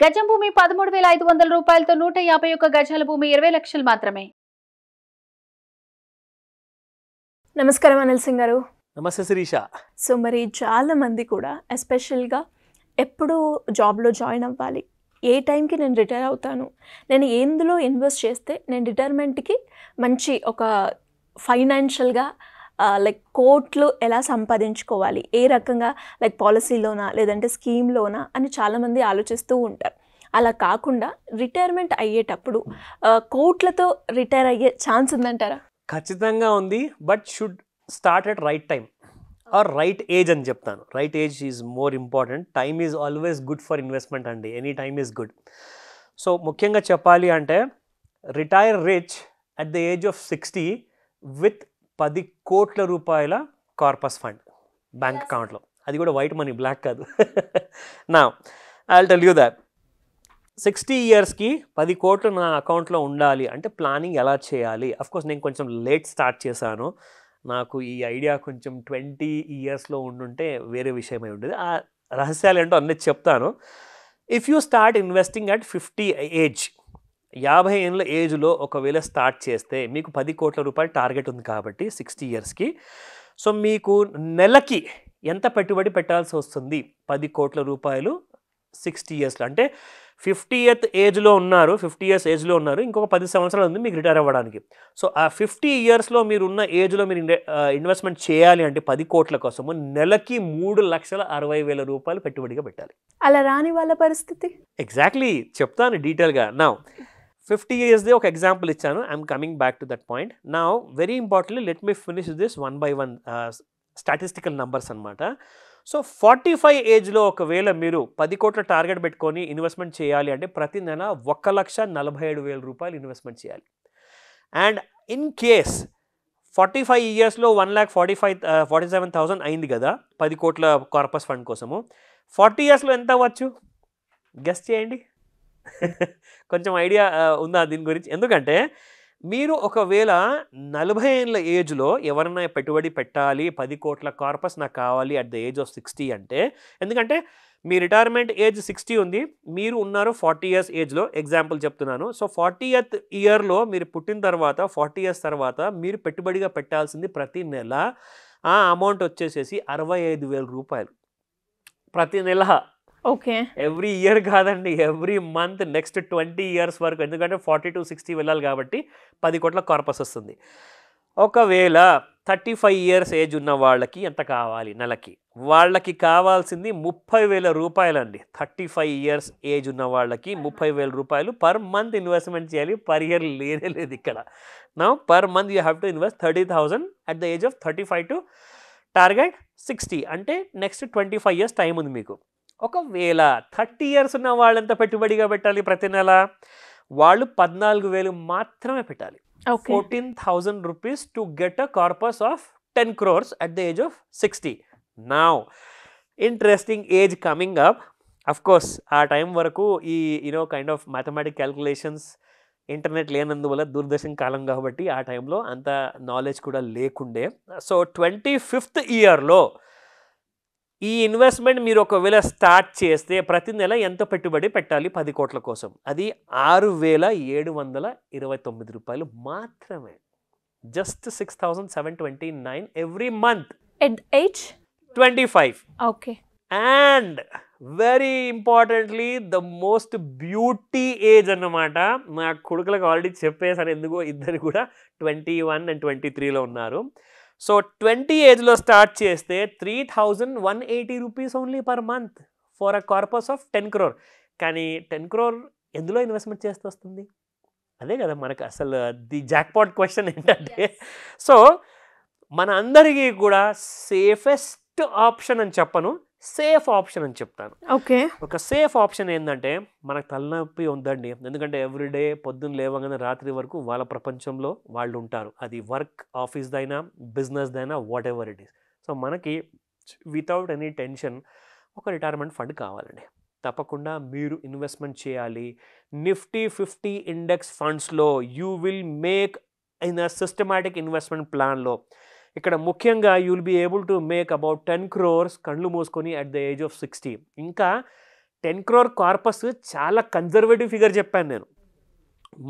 గజం భూమి 13,500 రూపాయలతో 151 గజాల భూమి 20 లక్షలు మాత్రమే. నమస్కారం అనిల్ సింగ్ గారు. నమస్తే శిరీష. సో మరి చాలా మంది కూడా ఎస్పెషల్గా ఎప్పుడు జాబ్లో జాయిన్ అవ్వాలి, ఏ టైంకి నేను రిటైర్ అవుతాను, నేను ఎందులో ఇన్వెస్ట్ చేస్తే నేను రిటైర్మెంట్కి మంచి ఒక ఫైనాన్షియల్గా లైక్ కోట్లు ఎలా సంపాదించుకోవాలి, ఏ రకంగా లైక్ పాలసీలోనా లేదంటే స్కీమ్లోనా అని చాలామంది ఆలోచిస్తూ ఉంటారు. అలా కాకుండా రిటైర్మెంట్ అయ్యేటప్పుడు కోట్లతో రిటైర్ అయ్యే ఛాన్స్ ఉందంటారా? ఖచ్చితంగా ఉంది, but should start at right time or right age అని చెప్తాను. Right age is more important. Time is always good for investment అండి. Any time is good. So ముఖ్యంగా చెప్పాలి అంటే retire rich at the age of 60 with 10 కోట్ల రూపాయల corpus fund bank అకౌంట్లో. అది కూడా వైట్ మనీ, బ్లాక్ కాదు. నా I will tell you that 60 ఇయర్స్కి 10 కోట్లు నా అకౌంట్లో ఉండాలి అంటే ప్లానింగ్ ఎలా చేయాలి? అఫ్కోర్స్ నేను కొంచెం లేట్ స్టార్ట్ చేశాను. నాకు ఈ ఐడియా కొంచెం 20 ఇయర్స్లో ఉండుంటే వేరే విషయం అయి ఉండేది. ఆ రహస్యాలు ఏంటో అన్నీ చెప్తాను. If you start investing at 50 age, 50 ఏళ్ళ ఏజ్లో ఒకవేళ స్టార్ట్ చేస్తే మీకు 10 కోట్ల రూపాయలు టార్గెట్ ఉంది కాబట్టి 60 ఇయర్స్కి. సో మీకు నెలకి ఎంత పెట్టుబడి పెట్టాల్సి వస్తుంది? 10 కోట్ల రూపాయలు 60 ఇయర్స్లో అంటే 50th ఏజ్లో ఉన్నారు, 50 ఇయర్స్ ఏజ్లో ఉన్నారు, ఇంకొక 10 సంవత్సరాలు ఉంది మీకు రిటైర్ అవ్వడానికి. సో ఆ 50 ఇయర్స్లో మీరు ఉన్న ఏజ్లో మీరు ఇన్వెస్ట్మెంట్ చేయాలి అంటే 10 కోట్ల కోసము నెలకి 3,60,000 రూపాయలు పెట్టుబడిగా పెట్టాలి. అలా రాని వాళ్ళ పరిస్థితి? ఎగ్జాక్ట్లీ చెప్తాను డీటెయిల్గా. నా 50 ఇయర్స్ది ఒక ఎగ్జాంపుల్ ఇచ్చాను. I'm coming back to that point. నా very importantly let me finish this one by one statistical numbers అనమాట. సో 45 ఏజ్లో ఒకవేళ మీరు 10 కోట్ల టార్గెట్ పెట్టుకొని ఇన్వెస్ట్మెంట్ చేయాలి అంటే ప్రతి నెల 1,47,000 రూపాయలు ఇన్వెస్ట్మెంట్ చేయాలి. అండ్ ఇన్ కేస్ 45 ఇయర్స్లో 1,47,000 అయింది కదా 10 కోట్ల కార్పస్ ఫండ్ కోసము. 40 ఇయర్స్లో ఎంత అవ్వచ్చు? గెస్ చేయండి. కొంచెం ఐడియా ఉందా దీని గురించి? ఎందుకంటే మీరు ఒకవేళ 40 ఏళ్ళ ఏజ్లో ఎవరైనా పెట్టుబడి పెట్టాలి, 10 కోట్ల కార్పస్ నాకు కావాలి అట్ ద ఏజ్ ఆఫ్ 60 అంటే, ఎందుకంటే మీ రిటైర్మెంట్ ఏజ్ 60 ఉంది, మీరు ఉన్నారు 40 ఇయర్స్ ఏజ్లో. ఎగ్జాంపుల్ చెప్తున్నాను. సో 40th ఇయర్లో మీరు పుట్టిన తర్వాత 40 ఇయర్స్ తర్వాత మీరు పెట్టుబడిగా పెట్టాల్సింది ప్రతి నెల ఆ అమౌంట్ వచ్చేసేసి 65,000 రూపాయలు ప్రతి నెల. ఓకే. ఎవ్రీ ఇయర్ కాదండి, ఎవ్రీ మంత్ నెక్స్ట్ 20 ఇయర్స్ వరకు. ఎందుకంటే 40 to 60 వెళ్ళాలి కాబట్టి 10 కోట్ల కార్పస్ వస్తుంది. ఒకవేళ 35 ఇయర్స్ ఏజ్ ఉన్న వాళ్ళకి ఎంత కావాలి నెలకి? వాళ్ళకి కావాల్సింది 30,000 రూపాయలు అండి. 35 ఇయర్స్ ఏజ్ ఉన్న వాళ్ళకి 30,000 రూపాయలు పర్ మంత్ ఇన్వెస్ట్మెంట్ చేయాలి. పర్ ఇయర్ లేనే లేదు ఇక్కడ. నా per month you have to invest 30,000 at the age of 35 to target 60 అంటే నెక్స్ట్ 25 ఇయర్స్ టైం ఉంది మీకు. ఒకవేళ 30 ఇయర్స్ ఉన్న వాళ్ళు ఎంత పెట్టుబడిగా పెట్టాలి ప్రతి నెల? వాళ్ళు 14,000 మాత్రమే పెట్టాలి. 14,000 rupees to get a corpus of 10 crores at the age of 60. Now interesting age coming up. Of course ఆ టైం వరకు ఈ kind of mathematic calculations internet లేనందువల్ల దూరదర్శన్ కాలం కాబట్టి ఆ టైంలో అంత నాలెడ్జ్ కూడా లేకుండే. సో 25th ఇయర్లో ఈ ఇన్వెస్ట్మెంట్ మీరు ఒకవేళ స్టార్ట్ చేస్తే ప్రతి నెల ఎంత పెట్టుబడి పెట్టాలి 10 కోట్ల కోసం? అది 6,729 రూపాయలు మాత్రమే. Just 6,729 every month at age 25. Okay. And very importantly the most beauty age అన్నమాట. నా కొడుకులకు ఆల్రెడీ చెప్పేసాను, ఎందుకో ఇద్దరు కూడా 21 and 23లో ఉన్నారు. సో 20 ఏజ్లో స్టార్ట్ చేస్తే 3,180 rupees only per month for a corpus of 10 crore. కానీ 10 crore ఎందులో ఇన్వెస్ట్మెంట్ చేస్తే వస్తుంది? అదే కదా మనకు అసలు ది జాక్పాట్ క్వశ్చన్ ఏంటంటే, సో మన అందరికీ కూడా సేఫెస్ట్ ఆప్షన్ అని చెప్పను, సేఫ్ ఆప్షన్ అని చెప్తాను. ఓకే. ఒక సేఫ్ ఆప్షన్ ఏంటంటే మనకు తలనొప్పి ఉందండి. ఎందుకంటే ఎవ్రీడే పొద్దున్న లేవగానే రాత్రి వరకు వాళ్ళ ప్రపంచంలో వాళ్ళు ఉంటారు. అది వర్క్, ఆఫీస్దైనా, బిజినెస్దైనా, whatever it is. So మనకి వితౌట్ ఎనీ టెన్షన్ ఒక రిటైర్మెంట్ ఫండ్ కావాలండి. తప్పకుండా మీరు ఇన్వెస్ట్మెంట్ చేయాలి. నిఫ్టీ 50 ఇండెక్స్ ఫండ్స్లో you will make in a systematic investment ప్లాన్లో ఇక్కడ ముఖ్యంగా you will be able to make about 10 crores కళ్ళు మూసుకొని అట్ ద ఏజ్ ఆఫ్ 60. ఇంకా 10 crore కార్పస్ చాలా కన్జర్వేటివ్ ఫిగర్ చెప్పాను నేను.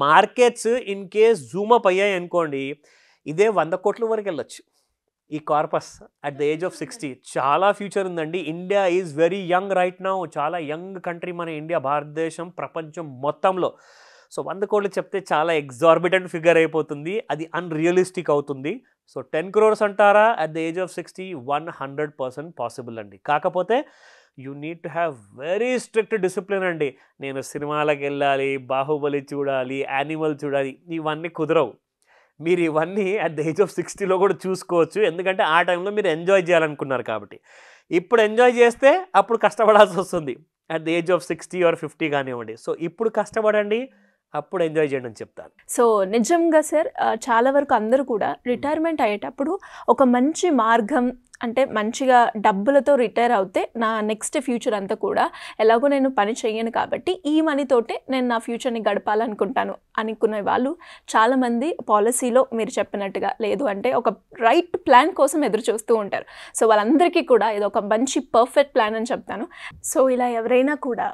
Markets in case Zoom up అయ్యాయి అనుకోండి, ఇదే 100 కోట్ల వరకు వెళ్ళొచ్చు ఈ corpus at the age of 60. చాలా ఫ్యూచర్ ఉందండి. India is very young right now. చాలా యంగ్ కంట్రీ మన ఇండియా, భారతదేశం ప్రపంచం మొత్తంలో. సో 100 కోట్లు చెప్తే చాలా ఎగ్జార్బిటెంట్ ఫిగర్ అయిపోతుంది, అది అన్రియలిస్టిక్ అవుతుంది. సో 10 crores అంటారా at the age of 60, 100% possible అండి. కాకపోతే you need to have very strict discipline అండి. నేను సినిమాలకు వెళ్ళాలి, బాహుబలి చూడాలి, యానిమల్ చూడాలి, ఇవన్నీ కుదరవు. మీరు ఇవన్నీ అట్ ద ఏజ్ ఆఫ్ 60లో కూడా చూసుకోవచ్చు, ఎందుకంటే ఆ టైంలో మీరు ఎంజాయ్ చేయాలనుకున్నారు కాబట్టి. ఇప్పుడు ఎంజాయ్ చేస్తే అప్పుడు కష్టపడాల్సి వస్తుంది at the age of 60 or 50 కానివ్వండి. సో ఇప్పుడు కష్టపడండి, అప్పుడు ఎంజాయ్ చేయండి అని చెప్తాను. సో నిజంగా సార్, చాలా వరకు అందరూ కూడా రిటైర్మెంట్ అయ్యేటప్పుడు ఒక మంచి మార్గం, అంటే మంచిగా డబ్బులతో రిటైర్ అవుతే నా నెక్స్ట్ ఫ్యూచర్ అంతా కూడా ఎలాగో నేను పని చేయను కాబట్టి ఈ మనీతోటే నేను నా ఫ్యూచర్ని గడపాలనుకుంటాను అనుకునే వాళ్ళు చాలామంది పాలసీలో మీరు చెప్పినట్టుగా, లేదు అంటే ఒక రైట్ ప్లాన్ కోసం ఎదురు చూస్తూ ఉంటారు. సో వాళ్ళందరికీ కూడా ఇది ఒక మంచి పర్ఫెక్ట్ ప్లాన్ అని చెప్తాను. సో ఇలా ఎవరైనా కూడా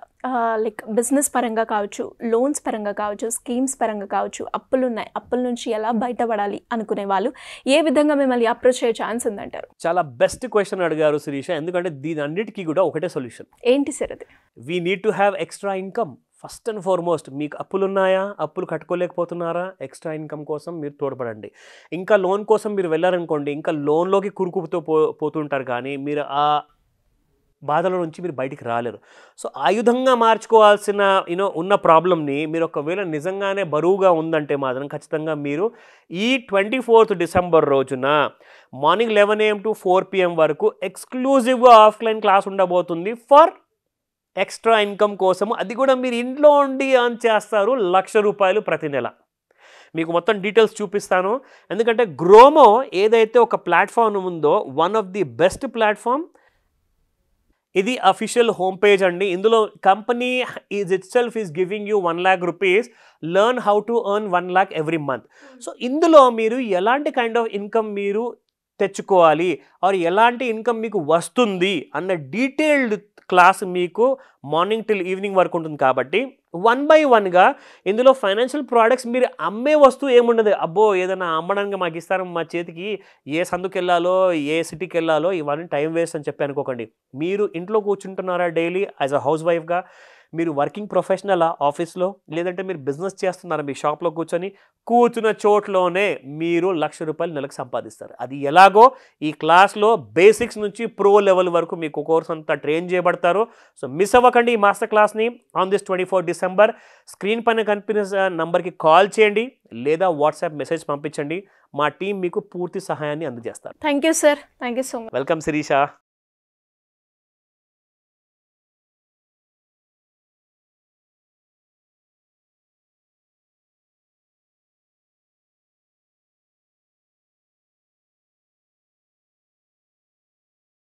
లైక్ బిజినెస్ పరంగా కావచ్చు, లోన్స్ పరంగా కావచ్చు, స్కీమ్స్ పరంగా కావచ్చు, అప్పులు ఉన్నాయి, అప్పుల నుంచి ఎలా బయటపడాలి అనుకునే వాళ్ళు ఏ విధంగా మిమ్మల్ని అప్రోచ్ అయ్యే ఛాన్స్ ఉందంటారు? చాలా బెస్ట్ క్వశ్చన్ అడిగారు శిరీష, ఎందుకంటే దీని అన్నిటికీ కూడా ఒకటే సొల్యూషన్. ఏంటి సార్ అది? We need to have extra income. First and foremost మీకు అప్పులు ఉన్నాయా, అప్పులు కట్టుకోలేకపోతున్నారా, ఎక్స్ట్రా ఇన్కమ్ కోసం మీరు తోడ్పడండి. ఇంకా లోన్ కోసం మీరు వెళ్ళారనుకోండి, ఇంకా లోన్లోకి కురుకుతో పోతుంటారు, కానీ మీరు ఆ బాధల నుంచి మీరు బయటికి రాలేరు. సో ఆయుధంగా మార్చుకోవాల్సిన ఉన్న ప్రాబ్లమ్ని మీరు ఒకవేళ నిజంగానే బరువుగా ఉందంటే మాత్రం ఖచ్చితంగా మీరు ఈ 24th December రోజున మార్నింగ్ 11 AM to 4 PM వరకు ఎక్స్క్లూజివ్గా ఆఫ్లైన్ క్లాస్ ఉండబోతుంది ఫర్ ఎక్స్ట్రా ఇన్కమ్ కోసము. అది కూడా మీరు ఇంట్లో ఉండి ఎర్న్ చేస్తారు, ₹1,00,000 ప్రతి నెల. మీకు మొత్తం డీటెయిల్స్ చూపిస్తాను, ఎందుకంటే గ్రోమో ఏదైతే ఒక ప్లాట్ఫామ్ ఉందో, one of the best platform. ఇది అఫీషియల్ హోమ్ పేజ్ అండి. ఇందులో company is it self is giving you ₹1,00,000, learn how to earn 1 lakh every month. So ఇందులో మీరు ఎలాంటి కైండ్ ఆఫ్ ఇన్కమ్ మీరు తెచ్చుకోవాలి, ఆర్ ఎలాంటి ఇన్కమ్ మీకు వస్తుంది అన్న డీటెయిల్డ్ క్లాస్ మీకు మార్నింగ్ టిల్ ఈవినింగ్ వరకు ఉంటుంది. కాబట్టి 1 by 1గా ఇందులో ఫైనాన్షియల్ ప్రోడక్ట్స్, మీరు అమ్మే వస్తువు ఏముండదు. అబ్బో ఏదైనా అమ్మడానికి మాకు ఇస్తారు మా చేతికి, ఏ సందుకు వెళ్ళాలో, ఏ సిటీకి వెళ్ళాలో, ఇవన్నీ టైం వేస్ట్ అని చెప్పి అనుకోకండి. మీరు ఇంట్లో కూర్చుంటున్నారా డైలీ యాజ్ అ హౌస్ వైఫ్గా, మీరు వర్కింగ్ ప్రొఫెషనల్ ఆఫీస్లో, లేదంటే మీరు బిజినెస్ చేస్తున్నారా మీ షాప్లో కూర్చున్న చోట్లోనే మీరు ₹1,00,000 నెలకు సంపాదిస్తారు. అది ఎలాగో ఈ క్లాస్లో బేసిక్స్ నుంచి ప్రో లెవెల్ వరకు మీకు కోర్స్ అంతా ట్రైన్ చేయబడతారు. సో మిస్ అవ్వకండి ఈ మాస్టర్ క్లాస్ని ఆన్ దిస్ 24 December. స్క్రీన్ పైన కనిపిన నంబర్కి కాల్ చేయండి లేదా వాట్సాప్ మెసేజ్ పంపించండి. మా టీం మీకు పూర్తి సహాయాన్ని అందజేస్తారు. Thank you sir, thank you so much. Welcome Sirisha.